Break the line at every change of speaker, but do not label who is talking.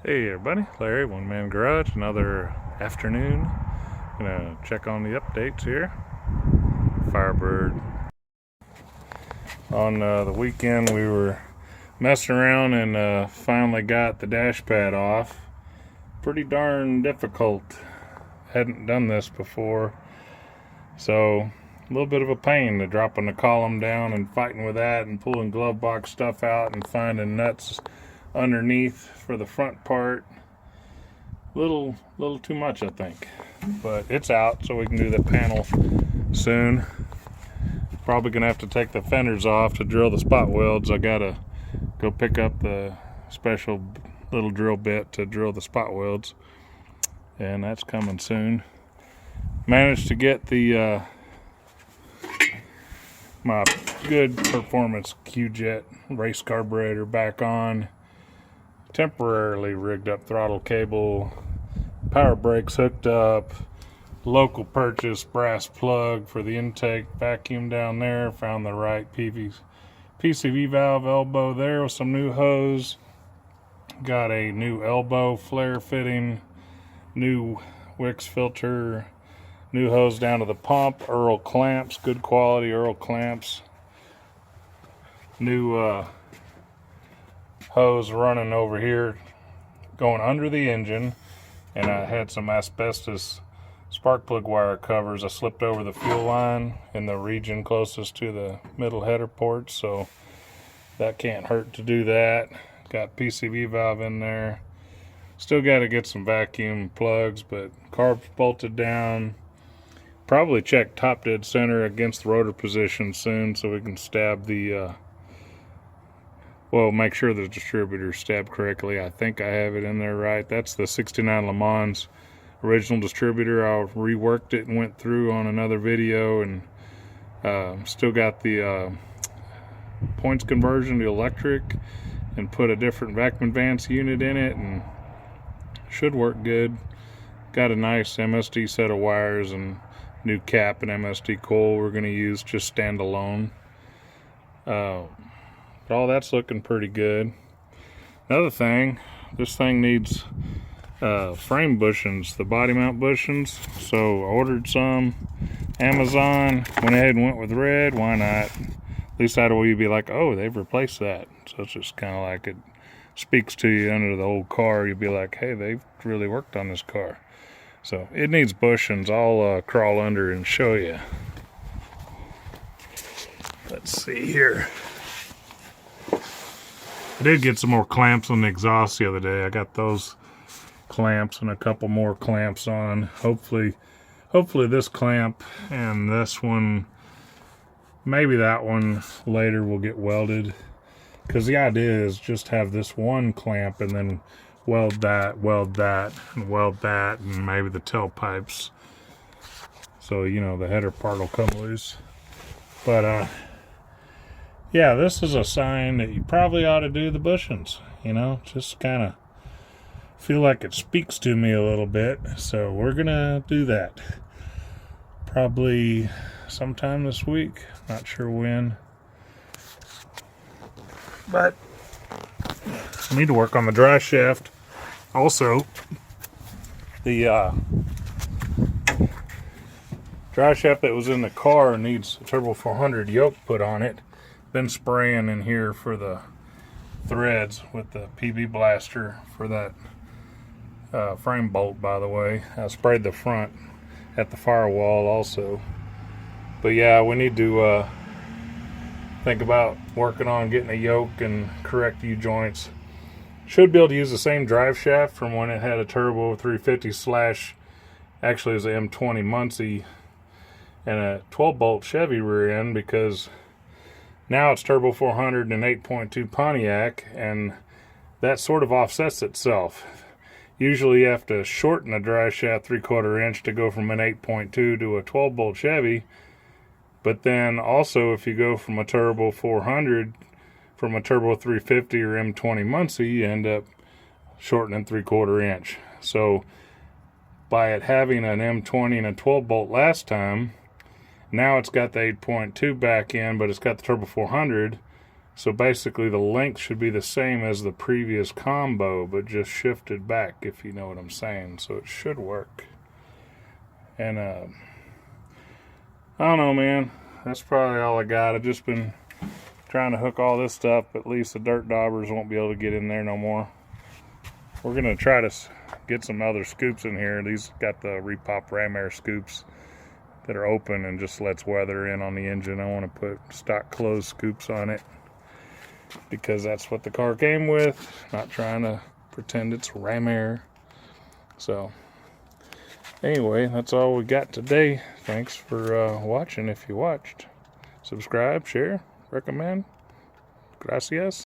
Hey everybody, Larry, One Man Garage, another afternoon. Gonna check on the updates here. Firebird. On the weekend we were messing around and finally got the dash pad off. Pretty darn difficult. Hadn't done this before. So a little bit of a pain to dropping the column down and fighting with that and pulling glove box stuff out and finding nuts underneath for the front part. Little too much, I think, but it's out, so we can do the panel soon. Probably gonna have to take the fenders off to drill the spot welds. I gotta go pick up the special little drill bit to drill the spot welds, and that's coming soon. Managed to get the my good performance Q-Jet race carburetor back on. Temporarily rigged up throttle cable, power brakes hooked up, local purchase brass plug for the intake vacuum down there. Found the right PCV valve elbow there with some new hose. Got a new elbow flare fitting, new Wix filter, new hose down to the pump, Earl clamps, good quality Earl clamps. New hose running over here going under the engine, and I had some asbestos spark plug wire covers. I slipped over the fuel line in the region closest to the middle header port, so that can't hurt to do that. Got PCV valve in there. Still got to get some vacuum plugs, but carbs bolted down. Probably check top dead center against the rotor position soon so we can stab the make sure the distributor's stabbed correctly. I think I have it in there right. That's the 69 Le Mans original distributor. I reworked it and went through on another video, and still got the points conversion to electric and put a different vacuum advance unit in it, and should work good. Got a nice MSD set of wires and new cap and MSD coil we're going to use just standalone. But all that's looking pretty good. Another thing, this thing needs frame bushings, the body mount bushings. So I ordered some. Amazon, went ahead and went with red. Why not? At least that way you'd be like, oh, they've replaced that. So it's just kind of like it speaks to you under the old car. You'd be like, hey, they've really worked on this car. So it needs bushings. I'll crawl under and show you. Let's see here. I did get some more clamps on the exhaust the other day. I got those clamps and a couple more clamps on. Hopefully this clamp and this one, maybe that one later will get welded. Because the idea is just have this one clamp and then weld that, and maybe the tailpipes. So, you know, the header part will come loose. But, yeah, this is a sign that you probably ought to do the bushings. You know, just kind of feel like it speaks to me a little bit. So we're going to do that. Probably sometime this week. Not sure when. But I need to work on the dry shaft. Also, the dry shaft that was in the car needs a Turbo 400 yoke put on it. Been spraying in here for the threads with the PB blaster for that frame bolt, by the way. I sprayed the front at the firewall also. But yeah, we need to think about working on getting a yoke and correct U-joints. Should be able to use the same drive shaft from when it had a turbo 350 slash, actually it was an M20 Muncie and a 12 bolt Chevy rear end, because now it's Turbo 400 and 8.2 Pontiac, and that sort of offsets itself. Usually you have to shorten a drive shaft 3/4 inch to go from an 8.2 to a 12 bolt Chevy. But then also if you go from a Turbo 400 from a Turbo 350 or M20 Muncie, you end up shortening 3/4 inch. So by it having an M20 and a 12 bolt last time, now it's got the 8.2 back in, but it's got the Turbo 400. So basically the length should be the same as the previous combo, but just shifted back, if you know what I'm saying. So it should work. And I don't know, man. That's probably all I got. I've just been trying to hook all this stuff. At least the dirt daubers won't be able to get in there no more. We're going to try to get some other scoops in here. These got the repop ram air scoops that are open and just lets weather in on the engine. I want to put stock closed scoops on it because that's what the car came with. Not trying to pretend it's ram air. So anyway, that's all we got today. Thanks for watching if you watched. Subscribe, share, recommend. Gracias.